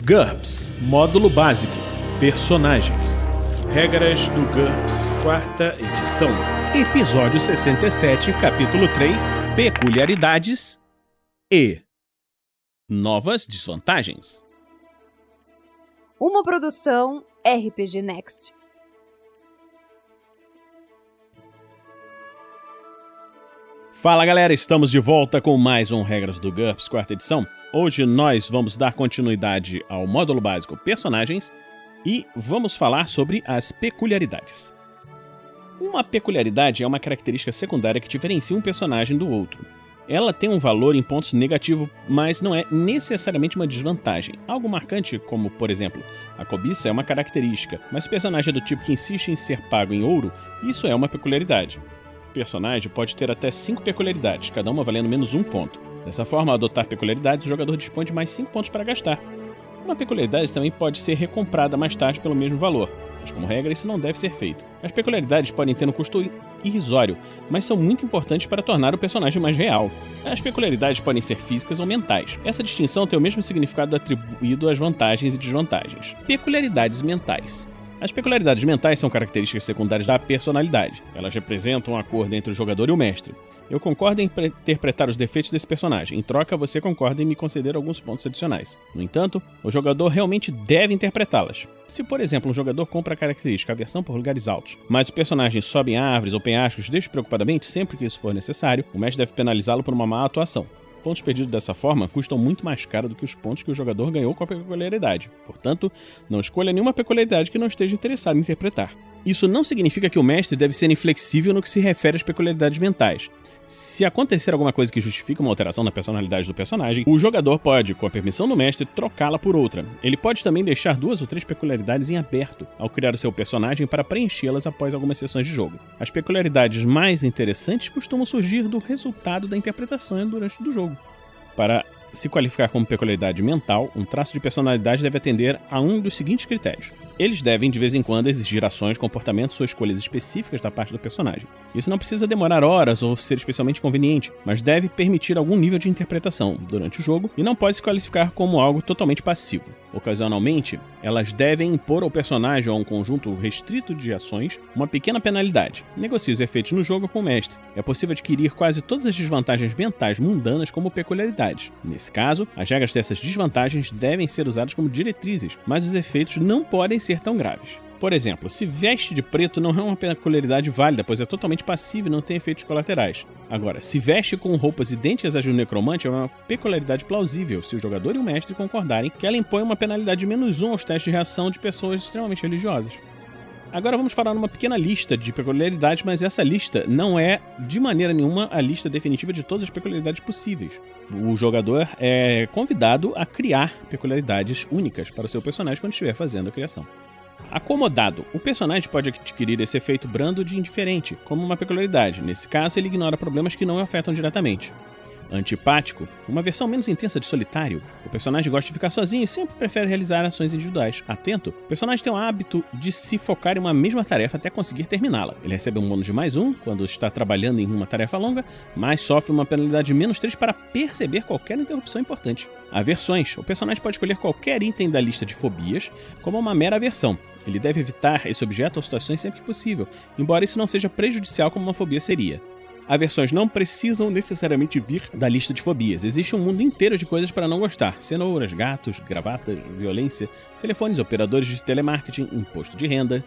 GURPS Módulo Básico Personagens. Regras do GURPS, 4ª edição. Episódio 67, capítulo 3, Peculiaridades e Novas desvantagens. Uma produção RPG Next. Fala galera, estamos de volta com mais um Regras do GURPS, 4ª edição. Hoje nós vamos dar continuidade ao módulo básico Personagens e vamos falar sobre as peculiaridades. Uma peculiaridade é uma característica secundária que diferencia um personagem do outro. Ela tem um valor em pontos negativo, mas não é necessariamente uma desvantagem. Algo marcante, como, por exemplo, a cobiça é uma característica, mas o personagem é do tipo que insiste em ser pago em ouro, isso é uma peculiaridade. O personagem pode ter até 5 peculiaridades, cada uma valendo menos 1 ponto. Dessa forma, ao adotar peculiaridades, o jogador dispõe de mais 5 pontos para gastar. Uma peculiaridade também pode ser recomprada mais tarde pelo mesmo valor, mas como regra isso não deve ser feito. As peculiaridades podem ter um custo irrisório, mas são muito importantes para tornar o personagem mais real. As peculiaridades podem ser físicas ou mentais. Essa distinção tem o mesmo significado atribuído às vantagens e desvantagens. Peculiaridades mentais. As peculiaridades mentais são características secundárias da personalidade. Elas representam um acordo entre o jogador e o mestre. Eu concordo em interpretar os defeitos desse personagem. Em troca, você concorda em me conceder alguns pontos adicionais. No entanto, o jogador realmente deve interpretá-las. Se, por exemplo, um jogador compra a característica aversão por lugares altos, mas o personagem sobe em árvores ou penhascos despreocupadamente sempre que isso for necessário, o mestre deve penalizá-lo por uma má atuação. Pontos perdidos dessa forma custam muito mais caro do que os pontos que o jogador ganhou com a peculiaridade. Portanto, não escolha nenhuma peculiaridade que não esteja interessado em interpretar. Isso não significa que o mestre deve ser inflexível no que se refere às peculiaridades mentais. Se acontecer alguma coisa que justifica uma alteração na personalidade do personagem, o jogador pode, com a permissão do mestre, trocá-la por outra. Ele pode também deixar 2 ou 3 peculiaridades em aberto ao criar o seu personagem para preenchê-las após algumas sessões de jogo. As peculiaridades mais interessantes costumam surgir do resultado da interpretação durante o jogo. Para se qualificar como peculiaridade mental, um traço de personalidade deve atender a um dos seguintes critérios. Eles devem, de vez em quando, exigir ações, comportamentos ou escolhas específicas da parte do personagem. Isso não precisa demorar horas ou ser especialmente conveniente, mas deve permitir algum nível de interpretação durante o jogo e não pode se qualificar como algo totalmente passivo. Ocasionalmente, elas devem impor ao personagem ou a um conjunto restrito de ações uma pequena penalidade. Negocie os efeitos no jogo com o mestre. É possível adquirir quase todas as desvantagens mentais mundanas como peculiaridades. Nesse caso, as regras dessas desvantagens devem ser usadas como diretrizes, mas os efeitos não podem ser tão graves. Por exemplo, se veste de preto não é uma peculiaridade válida, pois é totalmente passivo e não tem efeitos colaterais. Agora, se veste com roupas idênticas às do necromante é uma peculiaridade plausível se o jogador e o mestre concordarem que ela impõe uma penalidade de menos 1 aos testes de reação de pessoas extremamente religiosas. Agora vamos falar numa pequena lista de peculiaridades, mas essa lista não é, de maneira nenhuma, a lista definitiva de todas as peculiaridades possíveis. O jogador é convidado a criar peculiaridades únicas para o seu personagem quando estiver fazendo a criação. Acomodado. O personagem pode adquirir esse efeito brando de indiferente, como uma peculiaridade. Nesse caso, ele ignora problemas que não o afetam diretamente. Antipático. Uma versão menos intensa de solitário. O personagem gosta de ficar sozinho e sempre prefere realizar ações individuais. Atento. O personagem tem o hábito de se focar em uma mesma tarefa até conseguir terminá-la. Ele recebe um bônus de mais 1 quando está trabalhando em uma tarefa longa, mas sofre uma penalidade de menos 3 para perceber qualquer interrupção importante. Aversões. O personagem pode escolher qualquer item da lista de fobias como uma mera aversão. Ele deve evitar esse objeto ou situações sempre que possível, embora isso não seja prejudicial como uma fobia seria. Aversões não precisam necessariamente vir da lista de fobias. Existe um mundo inteiro de coisas para não gostar. Cenouras, gatos, gravatas, violência, telefones, operadores de telemarketing, imposto de renda.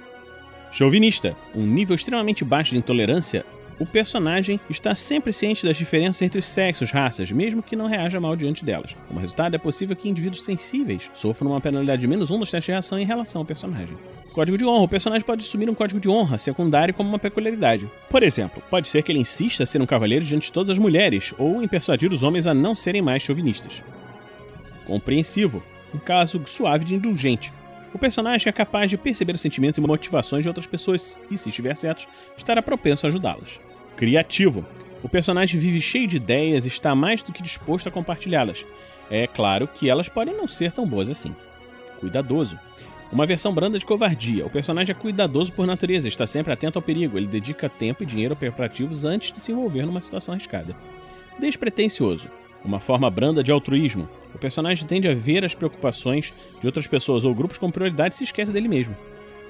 Chauvinista. Um nível extremamente baixo de intolerância. O personagem está sempre ciente das diferenças entre sexos, raças, mesmo que não reaja mal diante delas. Como resultado, é possível que indivíduos sensíveis sofram uma penalidade de menos 1 nos testes de reação em relação ao personagem. Código de honra. O personagem pode assumir um código de honra secundário como uma peculiaridade. Por exemplo, pode ser que ele insista em ser um cavaleiro diante de todas as mulheres, ou em persuadir os homens a não serem mais chauvinistas. Compreensivo. Um caso suave de indulgente. O personagem é capaz de perceber os sentimentos e motivações de outras pessoas e, se estiver certo, estará propenso a ajudá-las. Criativo. O personagem vive cheio de ideias e está mais do que disposto a compartilhá-las. É claro que elas podem não ser tão boas assim. Cuidadoso. Uma versão branda de covardia. O personagem é cuidadoso por natureza, está sempre atento ao perigo. Ele dedica tempo e dinheiro a preparativos antes de se envolver numa situação arriscada. Despretensioso. uma forma branda de altruísmo. O personagem tende a ver as preocupações de outras pessoas ou grupos como prioridade e se esquece dele mesmo.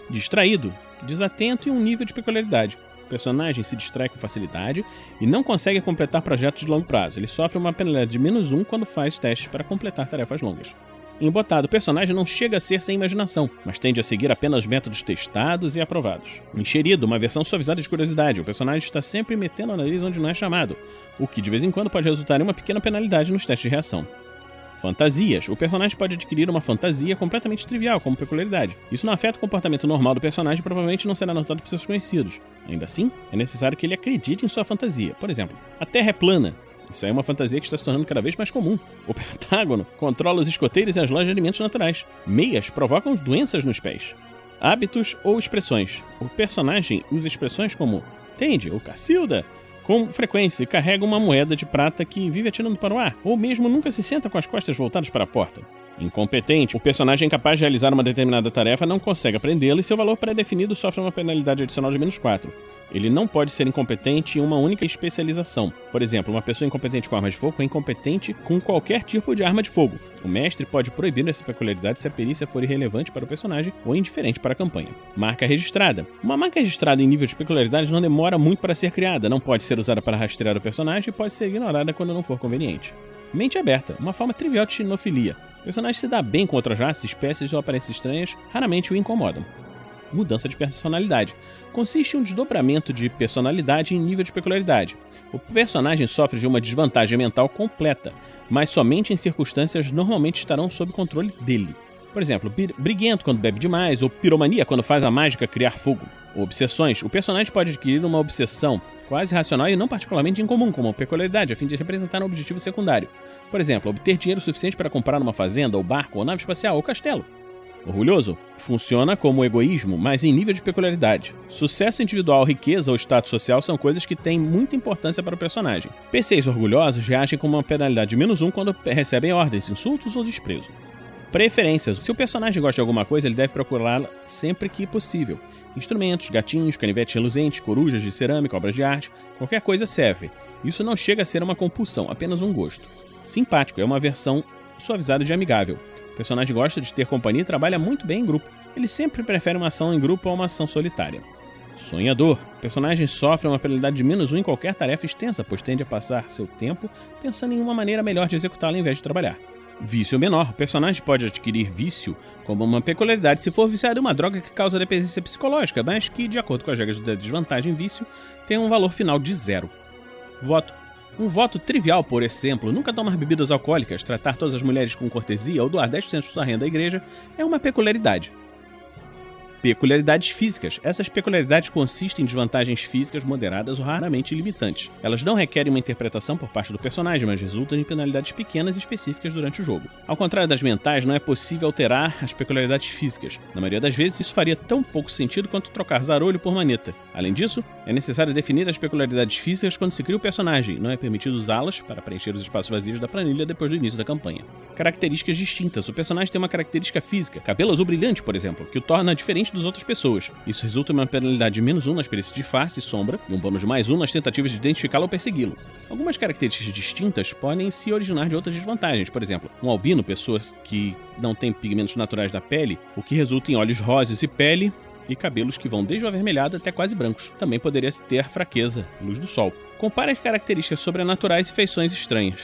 Distraído, desatento e um nível de peculiaridade. O personagem se distrai com facilidade e não consegue completar projetos de longo prazo. Ele sofre uma penalidade de -1 quando faz testes para completar tarefas longas. Embotado, o personagem não chega a ser sem imaginação, mas tende a seguir apenas métodos testados e aprovados. Enxerido, uma versão suavizada de curiosidade. O personagem está sempre metendo o nariz onde não é chamado, o que de vez em quando pode resultar em uma pequena penalidade nos testes de reação. Fantasias. O personagem pode adquirir uma fantasia completamente trivial como peculiaridade. Isso não afeta o comportamento normal do personagem e provavelmente não será notado por seus conhecidos. Ainda assim, é necessário que ele acredite em sua fantasia. Por exemplo, a Terra é plana. Isso aí é uma fantasia que está se tornando cada vez mais comum. O Pentágono controla os escoteiros e as lojas de alimentos naturais. Meias provocam doenças nos pés. Hábitos ou expressões. O personagem usa expressões como tende ou Cacilda com frequência e carrega uma moeda de prata que vive atirando para o ar, ou mesmo nunca se senta com as costas voltadas para a porta. Incompetente. O personagem incapaz de realizar uma determinada tarefa não consegue aprendê-la e seu valor pré-definido sofre uma penalidade adicional de -4. Ele não pode ser incompetente em uma única especialização. Por exemplo, uma pessoa incompetente com armas de fogo é incompetente com qualquer tipo de arma de fogo. O mestre pode proibir essa peculiaridade se a perícia for irrelevante para o personagem ou indiferente para a campanha. Marca registrada. Uma marca registrada em nível de peculiaridade não demora muito para ser criada, não pode ser usada para rastrear o personagem e pode ser ignorada quando não for conveniente. Mente aberta. Uma forma trivial de xenofilia. O personagem se dá bem com outras raças, espécies ou aparências estranhas, raramente o incomodam. Mudança de personalidade. Consiste em um desdobramento de personalidade em nível de peculiaridade. O personagem sofre de uma desvantagem mental completa, mas somente em circunstâncias normalmente estarão sob controle dele. Por exemplo, briguento quando bebe demais, ou piromania quando faz a mágica criar fogo. Obsessões. O personagem pode adquirir uma obsessão quase racional e não particularmente incomum, como peculiaridade, a fim de representar um objetivo secundário. Por exemplo, obter dinheiro suficiente para comprar uma fazenda, ou barco, ou nave espacial, ou castelo. Orgulhoso. Funciona como egoísmo, mas em nível de peculiaridade. Sucesso individual, riqueza ou status social são coisas que têm muita importância para o personagem. PCs orgulhosos reagem com uma penalidade de -1 quando recebem ordens, insultos ou desprezo. Preferências. Se o personagem gosta de alguma coisa, ele deve procurá-la sempre que possível. Instrumentos, gatinhos, canivetes reluzentes, corujas de cerâmica, obras de arte, qualquer coisa serve. Isso não chega a ser uma compulsão, apenas um gosto. Simpático é uma versão suavizada de amigável. O personagem gosta de ter companhia e trabalha muito bem em grupo. Ele sempre prefere uma ação em grupo a uma ação solitária. Sonhador. O personagem sofre uma penalidade de -1 em qualquer tarefa extensa, pois tende a passar seu tempo pensando em uma maneira melhor de executá-la em vez de trabalhar. Vício menor. O personagem pode adquirir vício como uma peculiaridade se for viciado em uma droga que causa dependência psicológica, mas que, de acordo com as regras da desvantagem vício, tem um valor final de 0. Voto. Um voto trivial, por exemplo, nunca tomar bebidas alcoólicas, tratar todas as mulheres com cortesia ou doar 10% de sua renda à igreja é uma peculiaridade. Peculiaridades físicas. Essas peculiaridades consistem em desvantagens físicas moderadas ou raramente limitantes. Elas não requerem uma interpretação por parte do personagem, mas resultam em penalidades pequenas e específicas durante o jogo. Ao contrário das mentais, não é possível alterar as peculiaridades físicas. Na maioria das vezes, isso faria tão pouco sentido quanto trocar zarolho por maneta. Além disso, é necessário definir as peculiaridades físicas quando se cria o personagem. Não é permitido usá-las para preencher os espaços vazios da planilha depois do início da campanha. Características distintas. O personagem tem uma característica física, cabelo azul brilhante, por exemplo, que o torna diferente das outras pessoas. Isso resulta em uma penalidade de -1 nas perícias de face e sombra e um bônus de +1 nas tentativas de identificá-lo ou persegui-lo. Algumas características distintas podem se originar de outras desvantagens. Por exemplo, um albino, pessoas que não têm pigmentos naturais da pele, o que resulta em olhos rosas e pele e cabelos que vão desde o avermelhado até quase brancos. Também poderia ter fraqueza, luz do sol. Compare as características sobrenaturais e feições estranhas,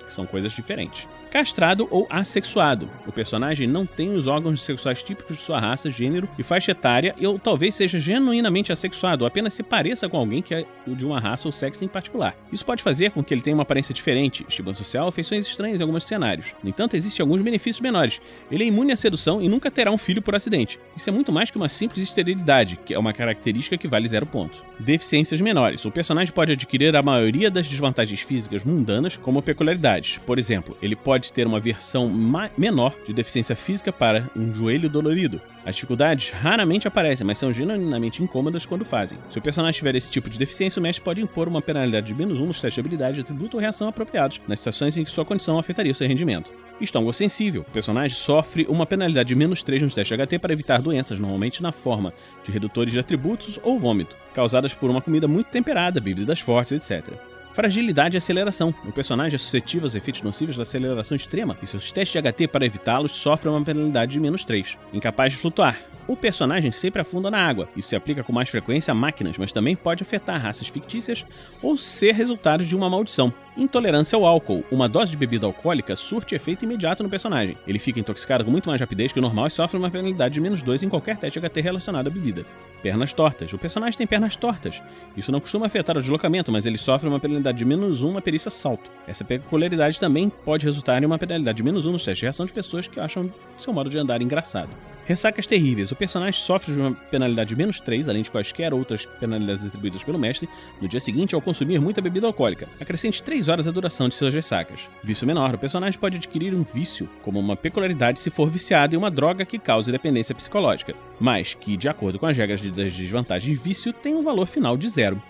que são coisas diferentes. Castrado ou assexuado. O personagem não tem os órgãos sexuais típicos de sua raça, gênero e faixa etária, ou talvez seja genuinamente assexuado, ou apenas se pareça com alguém que é de uma raça ou sexo em particular. Isso pode fazer com que ele tenha uma aparência diferente, estigma social, feições estranhas em alguns cenários. No entanto, existem alguns benefícios menores. Ele é imune à sedução e nunca terá um filho por acidente. Isso é muito mais que uma simples esterilidade, que é uma característica que vale 0 pontos. Deficiências menores. O personagem pode adquirir a maioria das desvantagens físicas mundanas como peculiaridades. Por exemplo, ele pode ter uma versão menor de deficiência física para um joelho dolorido. As dificuldades raramente aparecem, mas são genuinamente incômodas quando fazem. Se o personagem tiver esse tipo de deficiência, o mestre pode impor uma penalidade de -1 nos testes de habilidade, atributo ou reação apropriados, nas situações em que sua condição afetaria o seu rendimento. Estômago sensível. O personagem sofre uma penalidade de -3 nos testes de HT para evitar doenças, normalmente na forma de redutores de atributos ou vômito, causadas por uma comida muito temperada, bebidas fortes, etc. Fragilidade e aceleração. O personagem é suscetível aos efeitos nocivos da aceleração extrema e seus testes de HT para evitá-los sofrem uma penalidade de -3. Incapaz de flutuar. O personagem sempre afunda na água. Isso se aplica com mais frequência a máquinas, mas também pode afetar raças fictícias ou ser resultado de uma maldição. Intolerância ao álcool. Uma dose de bebida alcoólica surte efeito imediato no personagem. Ele fica intoxicado com muito mais rapidez que o normal e sofre uma penalidade de -2 em qualquer teste HT relacionado à bebida. Pernas tortas. O personagem tem pernas tortas. Isso não costuma afetar o deslocamento, mas ele sofre uma penalidade de -1 na perícia salto. Essa peculiaridade também pode resultar em uma penalidade de -1 nos testes de reação de pessoas que acham seu modo de andar engraçado. Ressacas terríveis. O personagem sofre de uma penalidade de -3, além de quaisquer outras penalidades atribuídas pelo mestre, no dia seguinte ao consumir muita bebida alcoólica. Acrescente 3 horas a duração de suas ressacas. Vício menor. O personagem pode adquirir um vício como uma peculiaridade se for viciado em uma droga que cause dependência psicológica, mas que, de acordo com as regras das desvantagens de vício, tem um valor final de 0.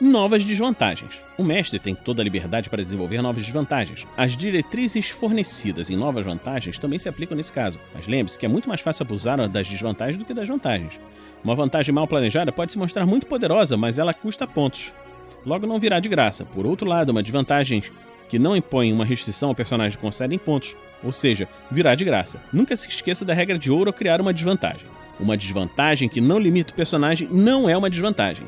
Novas desvantagens. O mestre tem toda a liberdade para desenvolver novas desvantagens. As diretrizes fornecidas em novas vantagens também se aplicam nesse caso, mas lembre-se que é muito mais fácil abusar das desvantagens do que das vantagens. Uma vantagem mal planejada pode se mostrar muito poderosa, mas ela custa pontos. Logo não virá de graça. Por outro lado, uma desvantagem que não impõe uma restrição ao personagem concede pontos, ou seja, virá de graça. Nunca se esqueça da regra de ouro ao criar uma desvantagem. Uma desvantagem que não limita o personagem não é uma desvantagem.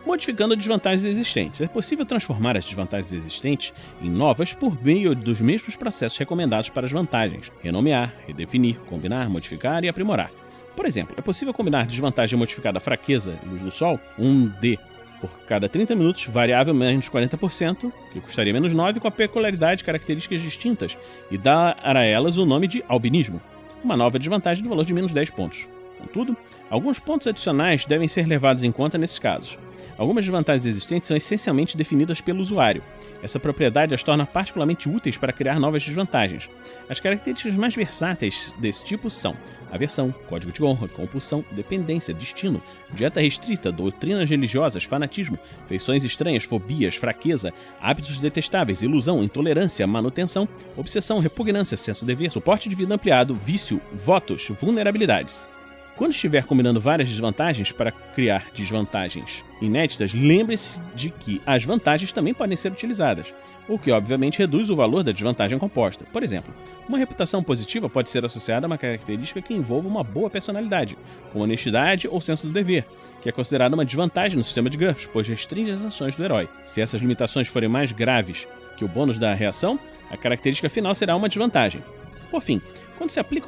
Modificando desvantagens existentes. É possível transformar as desvantagens existentes em novas por meio dos mesmos processos recomendados para as vantagens: renomear, redefinir, combinar, modificar e aprimorar. Por exemplo, é possível combinar desvantagem modificada fraqueza, luz do sol, 1D por cada 30 minutos, variável menos 40%, que custaria -9, com a peculiaridade de características distintas e dar a elas o nome de albinismo, uma nova desvantagem do valor de -10 pontos. Contudo, alguns pontos adicionais devem ser levados em conta nesses casos. Algumas desvantagens existentes são essencialmente definidas pelo usuário. Essa propriedade as torna particularmente úteis para criar novas desvantagens. As características mais versáteis desse tipo são aversão, código de honra, compulsão, dependência, destino, dieta restrita, doutrinas religiosas, fanatismo, feições estranhas, fobias, fraqueza, hábitos detestáveis, ilusão, intolerância, manutenção, obsessão, repugnância, senso-dever, suporte de vida ampliado, vício, votos, vulnerabilidades. Quando estiver combinando várias desvantagens para criar desvantagens inéditas, lembre-se de que as vantagens também podem ser utilizadas, o que obviamente reduz o valor da desvantagem composta. Por exemplo, uma reputação positiva pode ser associada a uma característica que envolva uma boa personalidade, como honestidade ou senso do dever, que é considerada uma desvantagem no sistema de GURPS, pois restringe as ações do herói. Se essas limitações forem mais graves que o bônus da reação, a característica final será uma desvantagem. Por fim, quando se aplica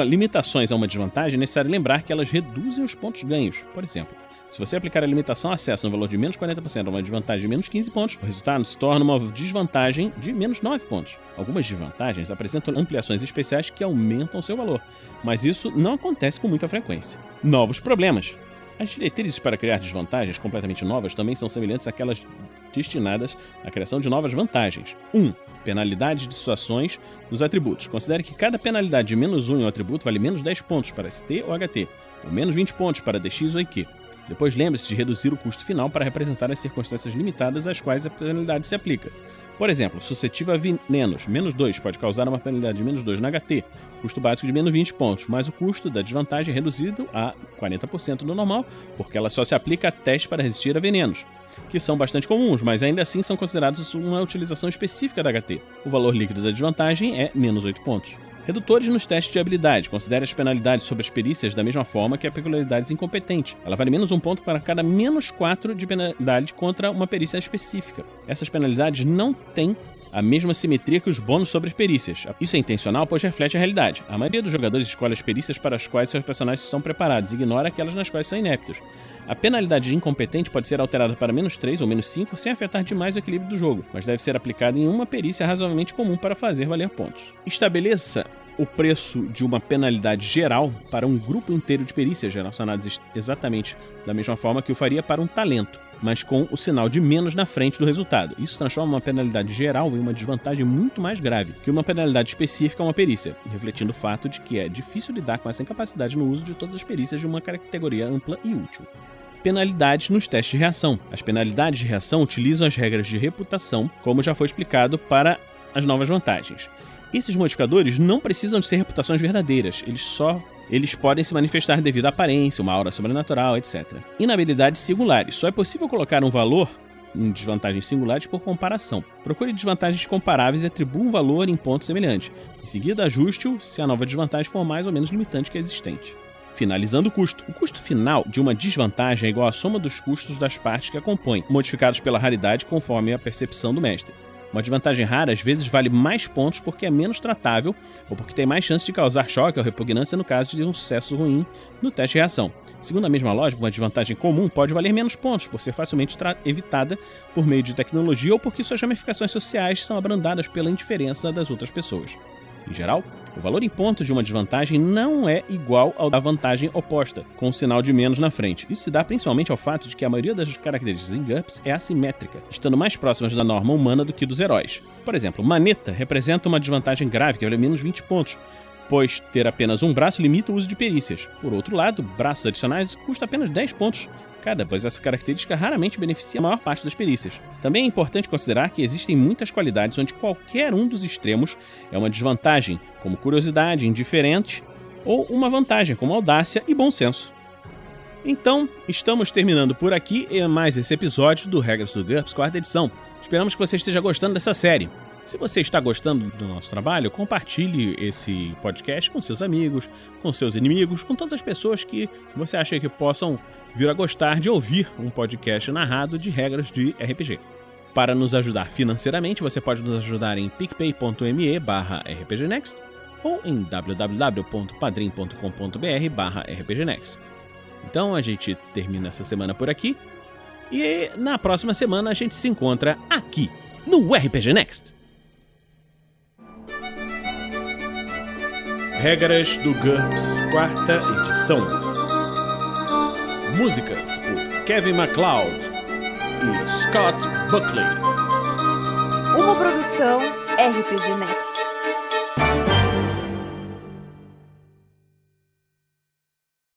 limitações a uma desvantagem, é necessário lembrar que elas reduzem os pontos ganhos. Por exemplo, se você aplicar a limitação acesso no valor de -40% a uma desvantagem de -15 pontos, o resultado se torna uma desvantagem de -9 pontos. Algumas desvantagens apresentam ampliações especiais que aumentam seu valor, mas isso não acontece com muita frequência. Novos problemas. As diretrizes para criar desvantagens completamente novas também são semelhantes àquelas destinadas à criação de novas vantagens. 1. Penalidade de situações nos atributos. Considere que cada penalidade de -1 em um atributo vale -10 pontos para ST ou HT, ou -20 pontos para DX ou IQ. Depois lembre-se de reduzir o custo final para representar as circunstâncias limitadas às quais a penalidade se aplica. Por exemplo, suscetível a venenos, -2 pode causar uma penalidade de -2 na HT, custo básico de -20 pontos, mas o custo da desvantagem é reduzido a 40% do normal, porque ela só se aplica a testes para resistir a venenos, que são bastante comuns, mas ainda assim são considerados uma utilização específica da HT. O valor líquido da desvantagem é -8 pontos. Redutores nos testes de habilidade. Considere as penalidades sobre as perícias da mesma forma que a peculiaridade incompetente. Ela vale -1 ponto para cada -4 de penalidade contra uma perícia específica. Essas penalidades não têm a mesma simetria que os bônus sobre as perícias. Isso é intencional, pois reflete a realidade. A maioria dos jogadores escolhe as perícias para as quais seus personagens são preparados e ignora aquelas nas quais são ineptos. A penalidade de incompetente pode ser alterada para -3 ou -5 sem afetar demais o equilíbrio do jogo, mas deve ser aplicada em uma perícia razoavelmente comum para fazer valer pontos. Estabeleça o preço de uma penalidade geral para um grupo inteiro de perícias relacionadas exatamente da mesma forma que o faria para um talento, mas com o sinal de menos na frente do resultado. Isso transforma uma penalidade geral em uma desvantagem muito mais grave que uma penalidade específica a uma perícia, refletindo o fato de que é difícil lidar com essa incapacidade no uso de todas as perícias de uma categoria ampla e útil. Penalidades nos testes de reação. As penalidades de reação utilizam as regras de reputação, como já foi explicado para as novas vantagens. Esses modificadores não precisam de ser reputações verdadeiras, eles só eles podem se manifestar devido à aparência, uma aura sobrenatural, etc. Inabilidades singulares. Só é possível colocar um valor em desvantagens singulares por comparação. Procure desvantagens comparáveis e atribua um valor em pontos semelhantes. Em seguida, ajuste-o se a nova desvantagem for mais ou menos limitante que a existente. Finalizando o custo. O custo final de uma desvantagem é igual à soma dos custos das partes que a compõem, modificados pela raridade conforme a percepção do mestre. Uma desvantagem rara às vezes vale mais pontos porque é menos tratável ou porque tem mais chance de causar choque ou repugnância no caso de um sucesso ruim no teste de reação. Segundo a mesma lógica, uma desvantagem comum pode valer menos pontos por ser facilmente evitada por meio de tecnologia ou porque suas ramificações sociais são abrandadas pela indiferença das outras pessoas. Em geral, o valor em pontos de uma desvantagem não é igual ao da vantagem oposta, com um sinal de menos na frente. Isso se dá principalmente ao fato de que a maioria das características em GURPS é assimétrica, estando mais próximas da norma humana do que dos heróis. Por exemplo, maneta representa uma desvantagem grave que vale menos 20 pontos, pois ter apenas um braço limita o uso de perícias. Por outro lado, braços adicionais custa apenas 10 pontos cada, pois essa característica raramente beneficia a maior parte das perícias. Também é importante considerar que existem muitas qualidades onde qualquer um dos extremos é uma desvantagem, como curiosidade, indiferente, ou uma vantagem, como audácia e bom senso. Então, estamos terminando por aqui mais esse episódio do Regras do GURPS, 4ª edição. Esperamos que você esteja gostando dessa série. Se você está gostando do nosso trabalho, compartilhe esse podcast com seus amigos, com seus inimigos, com todas as pessoas que você acha que possam vir a gostar de ouvir um podcast narrado de regras de RPG. Para nos ajudar financeiramente, você pode nos ajudar em picpay.me/rpgnext ou em www.padrim.com.br/rpgnext. Então a gente termina essa semana por aqui e na próxima semana a gente se encontra aqui no RPG Next. Regras do GURPS, 4ª edição. Músicas por Kevin MacLeod e Scott Buckley. Uma produção RPG Next.